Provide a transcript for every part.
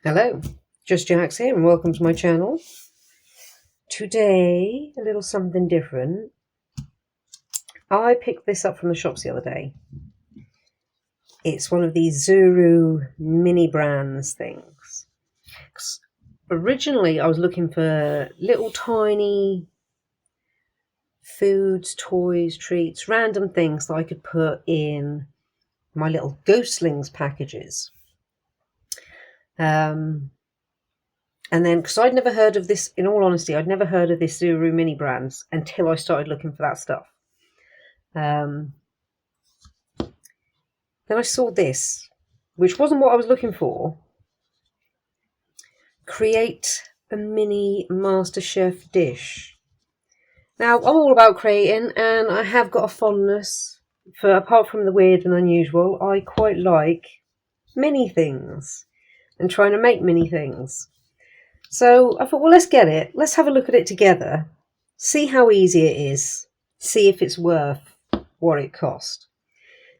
Hello, Just Jax here and welcome to my channel. Today, a little something different. I picked this up from the shops the other day. It's one of these Zuru mini brands things. Originally, I was looking for little tiny foods, toys, treats, random things that I could put in my little Ghostlings packages. And then, because I'd never heard of this, in all honesty, I'd never heard of this Zuru mini brands until I started looking for that stuff. Then I saw this, which wasn't what I was looking for. Create a mini Masterchef dish. Now, I'm all about creating, and I have got a fondness for, apart from the weird and unusual, I quite like mini things and trying to make mini things. So I thought, well, let's get it. Let's have a look at it together. See how easy it is. See if it's worth what it cost.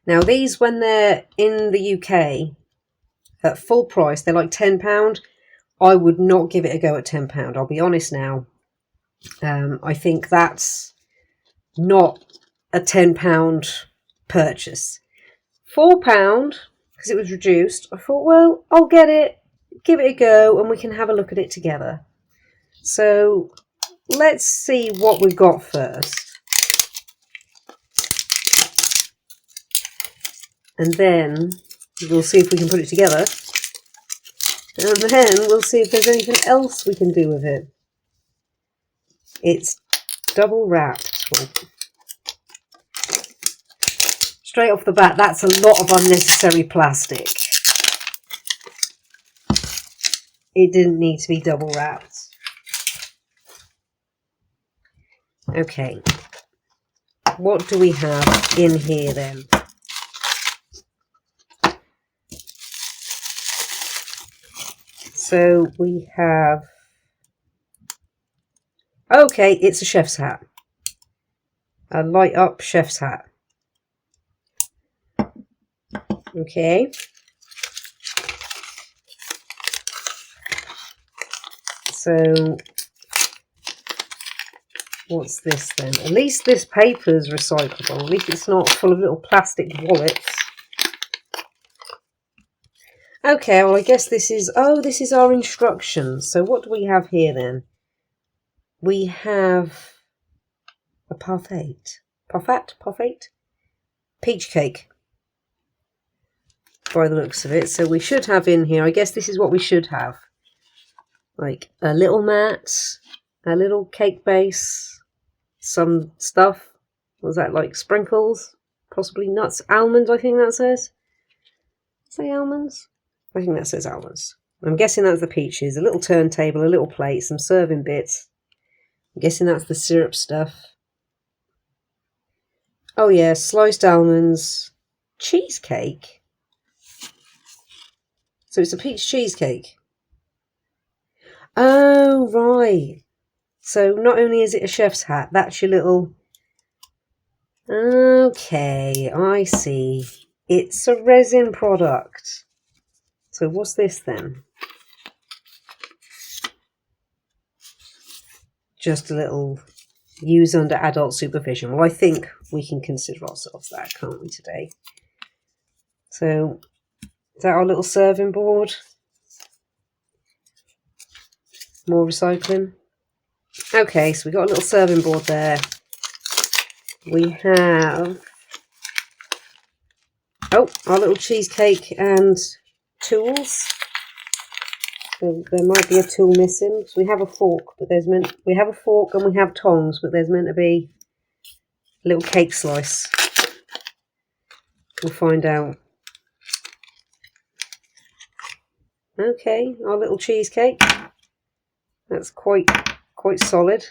Now, these, when they're in the UK at full price, they're like £10. I would not give it a go at £10. I'll be honest now. I think that's not a £10 purchase. £4, because it was reduced. I thought, well, I'll get it. Give it a go and we can have a look at it together. So let's see what we've got first. And then we'll see if we can put it together. And then we'll see if there's anything else we can do with it. It's double wrapped. Well, straight off the bat, that's a lot of unnecessary plastic. It didn't need to be double wrapped. Okay. What do we have in here then? So we have... Okay, it's a chef's hat. A light up chef's hat. Okay. So, what's this then? At least this paper is recyclable. At least it's not full of little plastic wallets. Okay, well I guess this is... Oh, this is our instructions. So what do we have here then? We have a parfait. Peach cake. By the looks of it. So we should have in here... I guess this is what we should have. Like a little mat, a little cake base, some stuff. Was that like sprinkles? Possibly nuts, almonds, I think that says. Say almonds? I think that says almonds. I'm guessing that's the peaches. A little turntable, a little plate, some serving bits. I'm guessing that's the syrup stuff. Oh yeah, sliced almonds. Cheesecake. So it's a peach cheesecake. Oh, right. So not only is it a chef's hat, that's your little... Okay, I see. It's a resin product. So what's this then? Just a little use under adult supervision. Well, I think we can consider ourselves that, can't we, today? So is that our little serving board? More recycling. Okay, so we got a little serving board there. We have... Oh, our little cheesecake and tools. So there might be a tool missing. So we have a fork, but there's we have a fork and we have tongs, but there's meant to be a little cake slice. We'll find out. Okay, our little cheesecake. That's quite solid.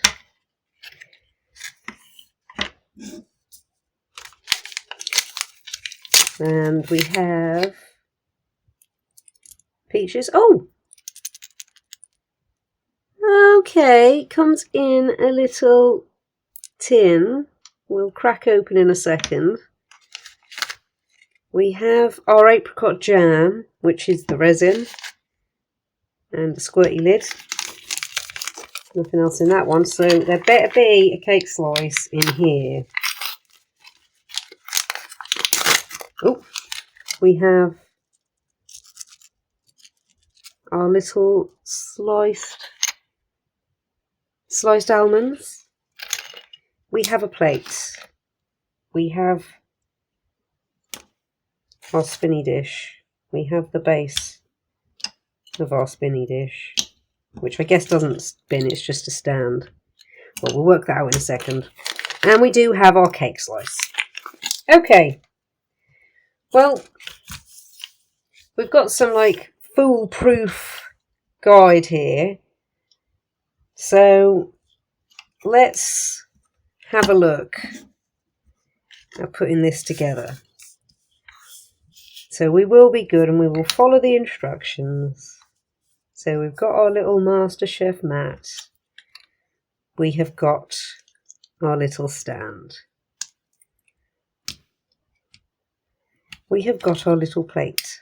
And we have peaches. Oh! Okay, comes in a little tin. We'll crack open in a second. We have our apricot jam, which is the resin. and a squirty lid. Nothing else in that one, so there better be a cake slice in here. Oh, we have our little sliced almonds. We have a plate. We have our spinny dish. We have the base of our spinny dish, which I guess doesn't spin, it's just a stand. Well, we'll work that out in a second. And we do have our cake slice. Okay. Well, we've got some like foolproof guide here. So let's have a look at putting this together. So we will be good and we will follow the instructions. So we've got our little Masterchef mat. We have got our little stand. We have got our little plate.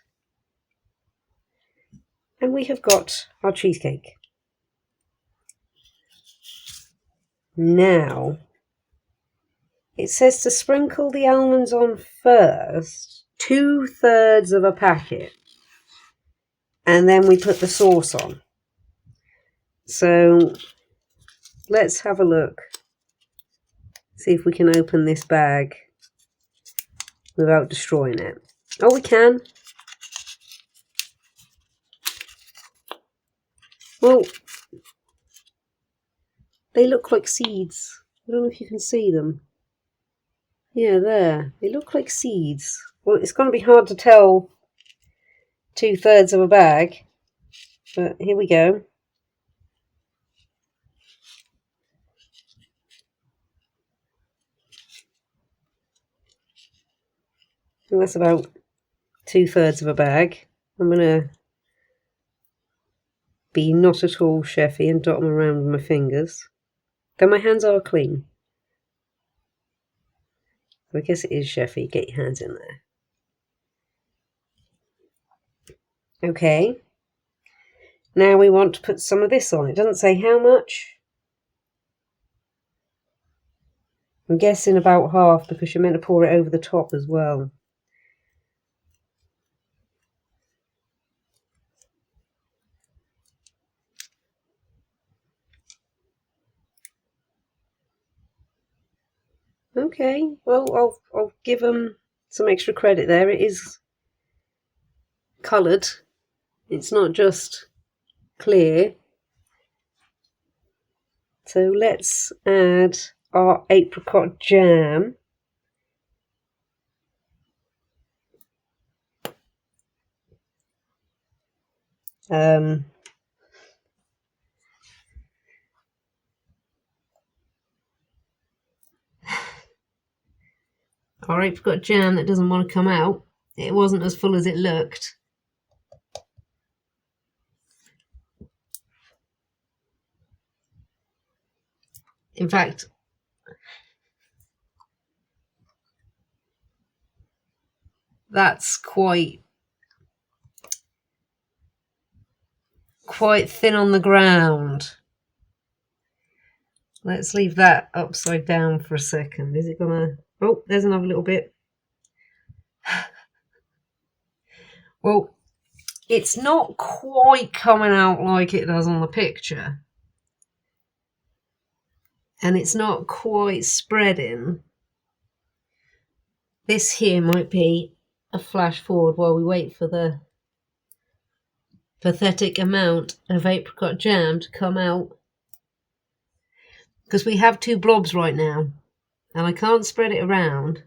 And we have got our cheesecake. Now, it says to sprinkle the almonds on first, 2/3 of a packet, and then we put the sauce on. So let's have a look, see if we can open this bag without destroying it. Oh, we can. Well, they look like seeds. I don't know if you can see them. Yeah, there. They look like seeds. Well, it's going to be hard to tell 2/3 of a bag, but here we go. And that's about 2/3 of a bag. I'm going to be not at all chefy and dot them around with my fingers. Though my hands are clean. I guess it is chefy. Get your hands in there. Okay. Now we want to put some of this on. It doesn't say how much. I'm guessing about half because you're meant to pour it over the top as well. Okay, well, I'll give them some extra credit there. It is coloured. It's not just clear. So let's add our apricot jam. Our apricot jam that doesn't want to come out. It wasn't as full as it looked. In fact, that's quite thin on the ground. Let's leave that upside down for a second. Is it gonna... Oh, there's another little bit. Well, it's not quite coming out like it does on the picture. And it's not quite spreading. This here might be a flash forward while we wait for the pathetic amount of apricot jam to come out. Because we have two blobs right now. And I can't spread it around.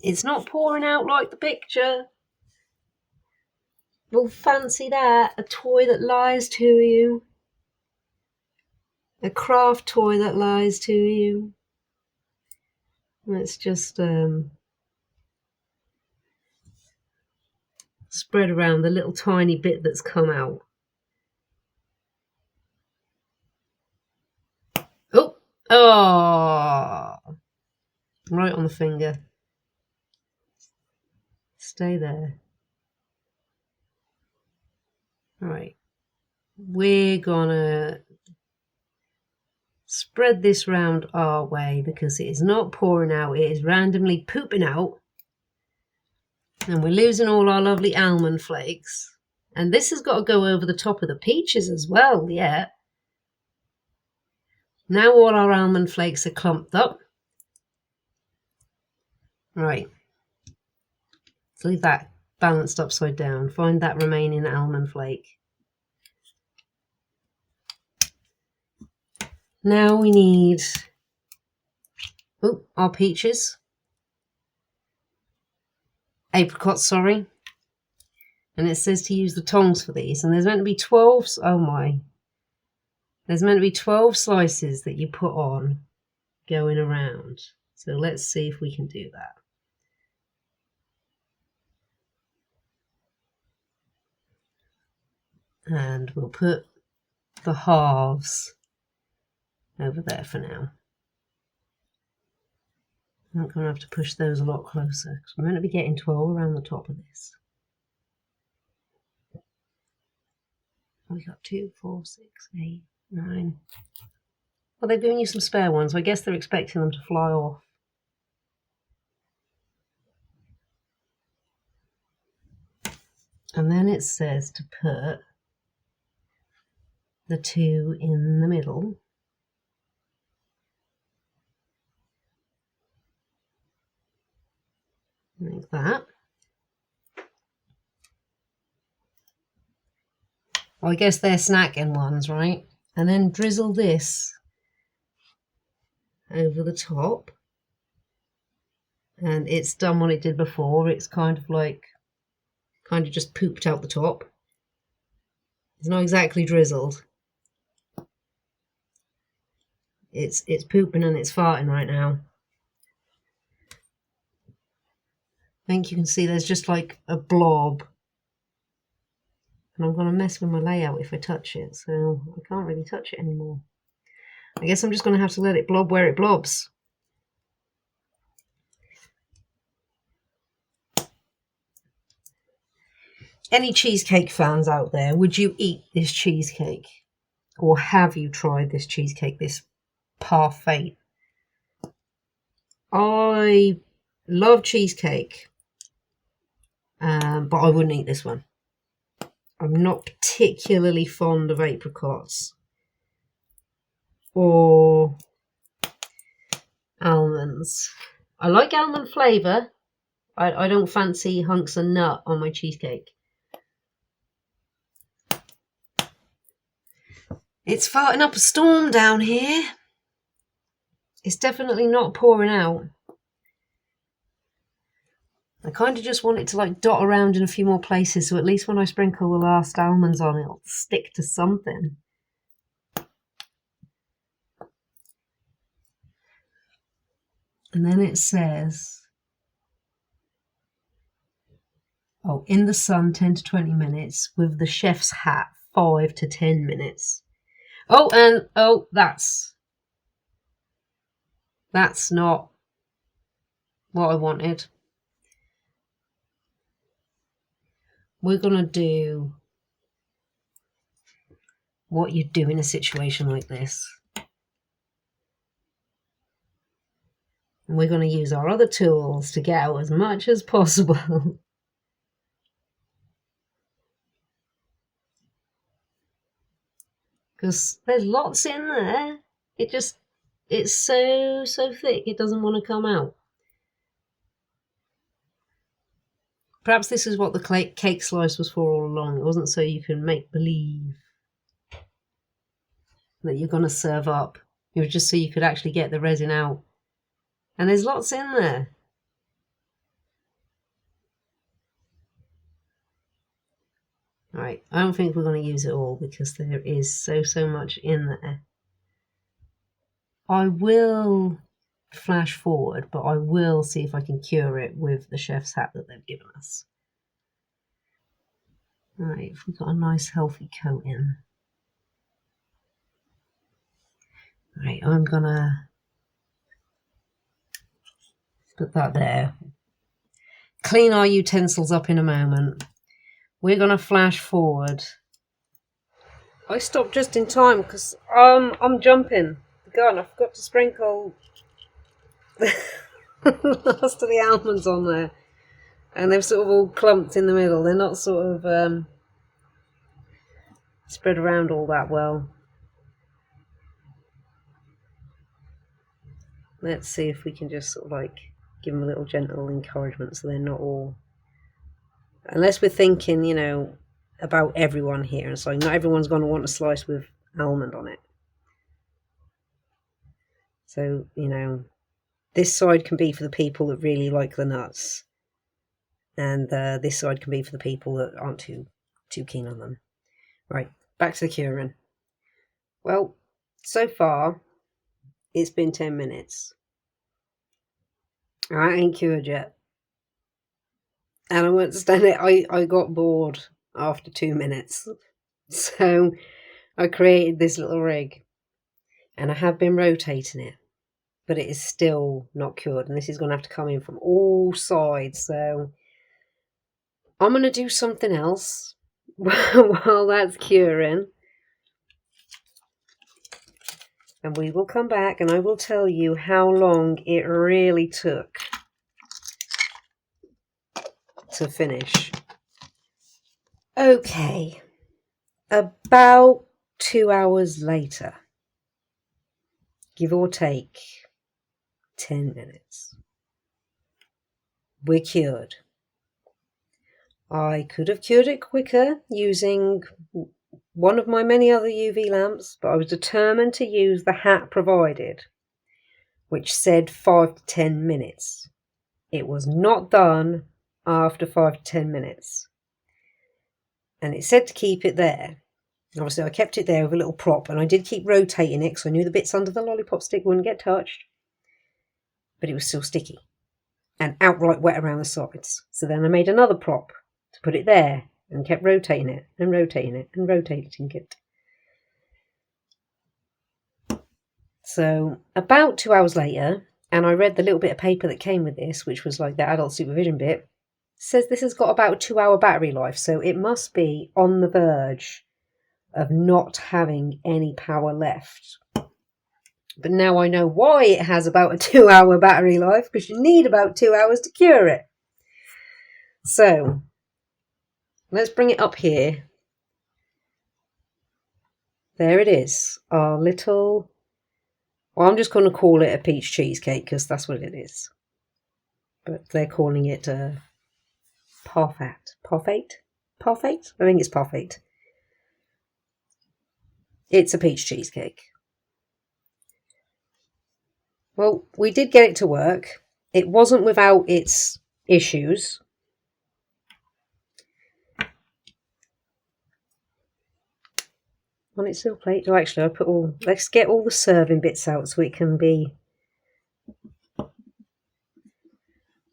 It's not pouring out like the picture. Well, fancy that. A toy that lies to you. A craft toy that lies to you. Let's just spread around the little tiny bit that's come out. Oh! Oh! Right on the finger. Stay there. Right. we're gonna spread this round our way because it is not pouring out, it is randomly pooping out. And we're losing all our lovely almond flakes. And this has got to go over the top of the peaches as well, yeah. Now all our almond flakes are clumped up. Right. Let's leave that balanced upside down. Find that remaining almond flake. Now we need our peaches. Apricots, sorry. And it says to use the tongs for these. And there's meant to be 12. Oh my. There's meant to be 12 slices that you put on going around. So let's see if we can do that. And we'll put the halves over there for now. I'm going to have to push those a lot closer because we're going to be getting 12 around the top of this. We got 2, 4, 6, 8, 9. Well, they've given you some spare ones, so I guess they're expecting them to fly off. And then it says to put the 2 in the middle. Like that. Well, I guess they're snacking ones, right? And then drizzle this over the top. And it's done what it did before. It's kind of just pooped out the top. It's not exactly drizzled. It's pooping and it's farting right now. I think you can see there's just like a blob. And I'm going to mess with my layout if I touch it, so I can't really touch it anymore. I guess I'm just going to have to let it blob where it blobs. Any cheesecake fans out there, would you eat this cheesecake? Or have you tried this cheesecake, this parfait? I love cheesecake, but I wouldn't eat this one. I'm not particularly fond of apricots or almonds. I like almond flavour. I don't fancy hunks of nut on my cheesecake. It's farting up a storm down here. It's definitely not pouring out. I kind of just want it to like dot around in a few more places, so at least when I sprinkle the last almonds on, it'll stick to something. And then it says, oh, in the sun 10 to 20 minutes, with the chef's hat 5 to 10 minutes. Oh, and oh, that's not what I wanted. We're going to do what you do in a situation like this. And we're going to use our other tools to get out as much as possible. Because there's lots in there. It's so thick it doesn't want to come out. Perhaps this is what the cake slice was for all along. It wasn't so you can make believe that you're going to serve up. It was just so you could actually get the resin out. And there's lots in there. Right, I don't think we're going to use it all because there is so much in there. I will flash forward, but I will see if I can cure it with the chef's hat that they've given us. Right, if we've got a nice healthy coat in. Right, I'm gonna put that there. Clean our utensils up in a moment. We're gonna flash forward I stopped just in time because I'm jumping the gun. I forgot to sprinkle the last of the almonds on there, and they've sort of all clumped in the middle. They're not sort of spread around all that well. Let's see if we can just sort of like give them a little gentle encouragement so they're not all, unless we're thinking, you know, about everyone here. And so not everyone's going to want a slice with almond on it. So, you know, this side can be for the people that really like the nuts. And this side can be for the people that aren't too keen on them. Right, back to the curing. Well, so far, it's been 10 minutes. I ain't cured yet. And I won't stand it. I got bored after 2 minutes. So I created this little rig. And I have been rotating it. But it is still not cured. And this is going to have to come in from all sides. So I'm going to do something else while that's curing. And we will come back and I will tell you how long it really took to finish. Okay, about 2 hours later, give or take 10 minutes, we're cured. I could have cured it quicker using one of my many other UV lamps, but I was determined to use the hat provided, which said 5 to 10 minutes. It was not done after 5 to 10 minutes. And it said to keep it there. Obviously, I kept it there with a little prop, and I did keep rotating it because I knew the bits under the lollipop stick wouldn't get touched. But it was still sticky and outright wet around the sides. So then I made another prop to put it there and kept rotating it and rotating it and rotating it. So about 2 hours later, and I read the little bit of paper that came with this, which was like the adult supervision bit, says this has got about a 2 hour battery life. So it must be on the verge of not having any power left. But now I know why it has about a 2 hour battery life, because you need about 2 hours to cure it. So let's bring it up here. There it is. Our little, well, I'm just going to call it a peach cheesecake because that's what it is. But they're calling it parfait. Parfait? Parfait? I think it's parfait. It's a peach cheesecake. Well, we did get it to work. It wasn't without its issues. On its little plate. Oh, actually, I put all. Let's get all the serving bits out so it can be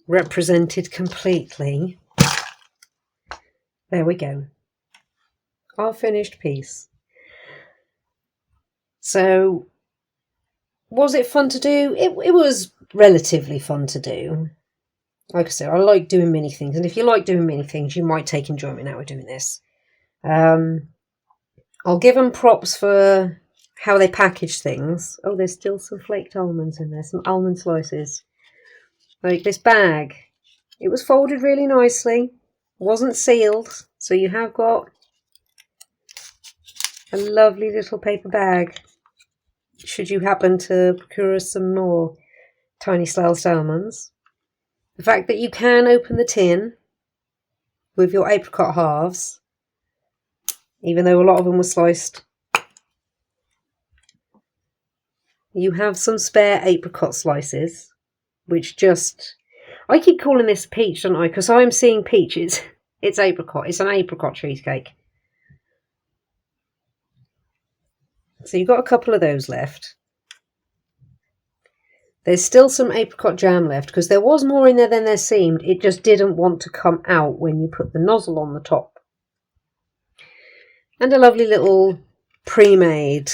represented completely. There we go. Our finished piece. So, was it fun to do? It was relatively fun to do. Like I said, I like doing many things, and if you like doing many things, you might take enjoyment out of doing this. I'll give them props for how they package things. Oh, there's still some flaked almonds in there, some almond slices. Like this bag. It was folded really nicely. Wasn't sealed, so you have got a lovely little paper bag. Should you happen to procure some more tiny sliced almonds. The fact that you can open the tin with your apricot halves, even though a lot of them were sliced. You have some spare apricot slices, which just, I keep calling this peach, don't I? Because I'm seeing peach. It's apricot. It's an apricot cheesecake. So you've got a couple of those left. There's still some apricot jam left, because there was more in there than there seemed. It just didn't want to come out when you put the nozzle on the top. And a lovely little pre-made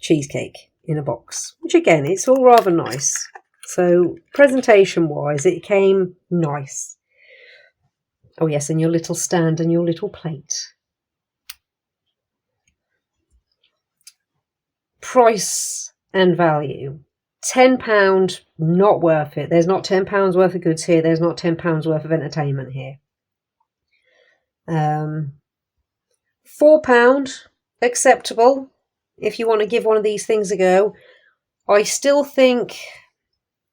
cheesecake in a box, which again, it's all rather nice. So presentation-wise, it came nice. Oh yes, and your little stand and your little plate. price and value. £10, not worth it. There's not £10 worth of goods here. There's not £10 worth of entertainment here. £4, acceptable if you want to give one of these things a go. I still think,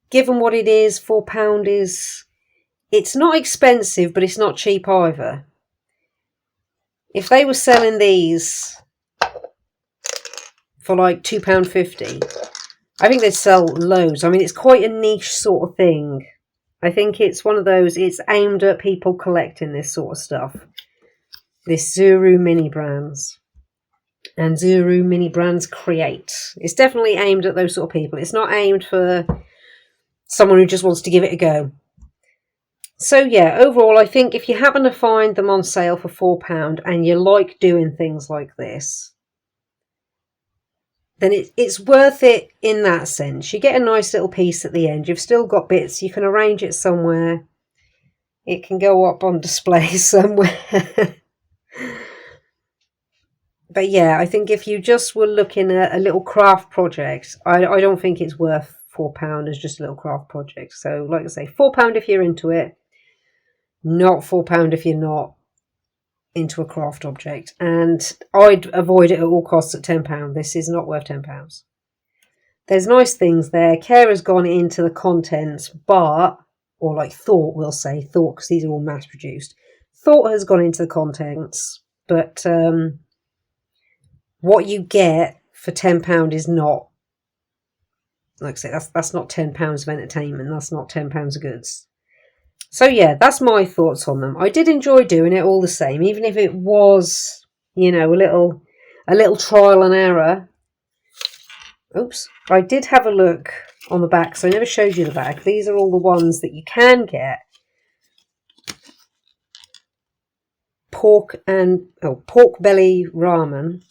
given what it is, £4 is, it's not expensive, but it's not cheap either. If they were selling these for like £2.50, I think they'd sell loads. I mean, it's quite a niche sort of thing. I think it's one of those, it's aimed at people collecting this sort of stuff. This Zuru mini brands. And Zuru mini brands create. It's definitely aimed at those sort of people. It's not aimed for someone who just wants to give it a go. So yeah, overall, I think if you happen to find them on sale for £4 and you like doing things like this, then it's worth it in that sense. You get a nice little piece at the end. You've still got bits. You can arrange it somewhere. It can go up on display somewhere. But yeah, I think if you just were looking at a little craft project, I don't think it's worth £4 as just a little craft project. So like I say, £4 if you're into it, not £4 if you're not into a craft object. And I'd avoid it at all costs at £10. This is not worth £10. There's nice things there. Care has gone into the contents, but, or like thought, we'll say, thought, because these are all mass produced. Thought has gone into the contents, but what you get for £10 is not, like I say, that's not £10 of entertainment. That's not £10 of goods. So yeah, that's my thoughts on them. I did enjoy doing it all the same, even if it was, you know, a little trial and error. Oops. I did have a look on the back, so I never showed you the back. These are all the ones that you can get. Pork belly ramen.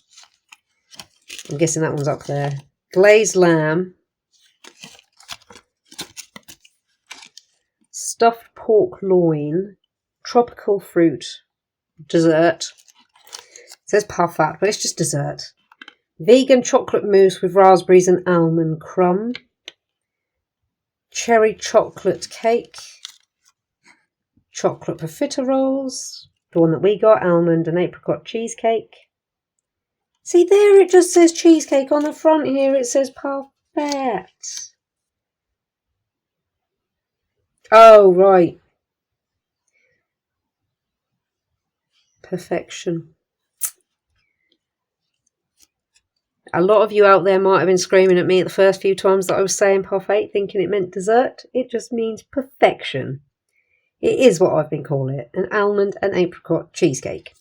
I'm guessing that one's up there. Glazed lamb. Stuffed pork loin. Tropical fruit. Dessert. It says parfait, but it's just dessert. Vegan chocolate mousse with raspberries and almond crumb. Cherry chocolate cake. Chocolate profiteroles. The one that we got, almond and apricot cheesecake. See, there it just says cheesecake. On the front here it says parfait. Oh, right. Perfection. A lot of you out there might have been screaming at me at the first few times that I was saying parfait, thinking it meant dessert. It just means perfection. It is what I've been calling it, an almond and apricot cheesecake.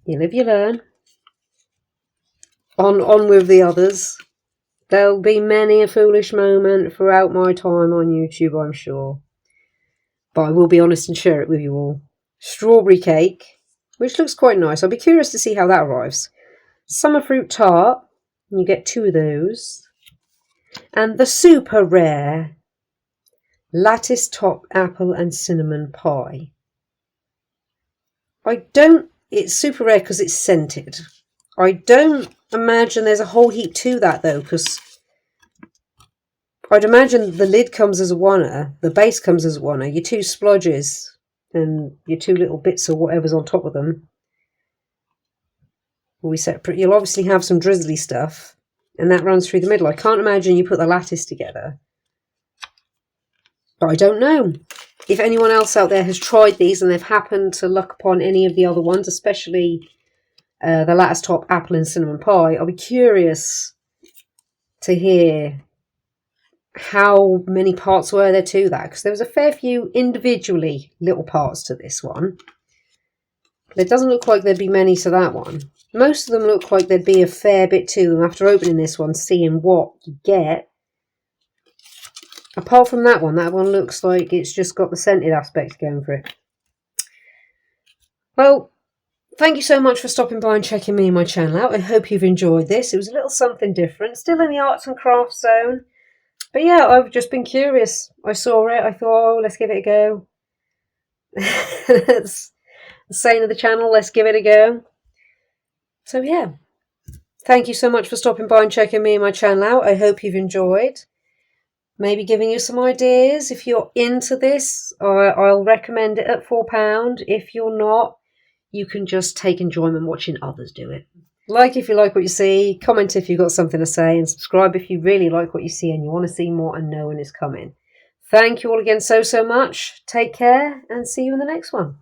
You live, you learn. On with the others. There'll be many a foolish moment throughout my time on YouTube, I'm sure. But I will be honest and share it with you all. Strawberry cake, which looks quite nice. I'll be curious to see how that arrives. Summer fruit tart, and you get 2 of those. And the super rare lattice top apple and cinnamon pie. It's super rare because it's scented. I don't imagine there's a whole heap to that though, because I'd imagine the lid comes as a oneer, the base comes as a oneer, your 2 splodges and your 2 little bits of whatever's on top of them will be separate. You'll obviously have some drizzly stuff, and that runs through the middle. I can't imagine you put the lattice together. But I don't know. If anyone else out there has tried these and they've happened to luck upon any of the other ones, especially the lattice top apple and cinnamon pie, I'll be curious to hear how many parts were there to that, because there was a fair few individually little parts to this one. It doesn't look like there'd be many to that one. Most of them look like there'd be a fair bit to them after opening this one, seeing what you get. Apart from that one looks like it's just got the scented aspect going for it. Well, thank you so much for stopping by and checking me and my channel out. I hope you've enjoyed this. It was a little something different, still in the arts and crafts zone. But yeah, I've just been curious. I saw it, I thought, oh, let's give it a go. That's the saying of the channel, let's give it a go. So yeah, thank you so much for stopping by and checking me and my channel out. I hope you've enjoyed. Maybe giving you some ideas. If you're into this, I'll recommend it at £4. If you're not, you can just take enjoyment watching others do it. Like if you like what you see, comment if you've got something to say, and subscribe if you really like what you see and you want to see more and know when it's coming. Thank you all again so much. Take care and see you in the next one.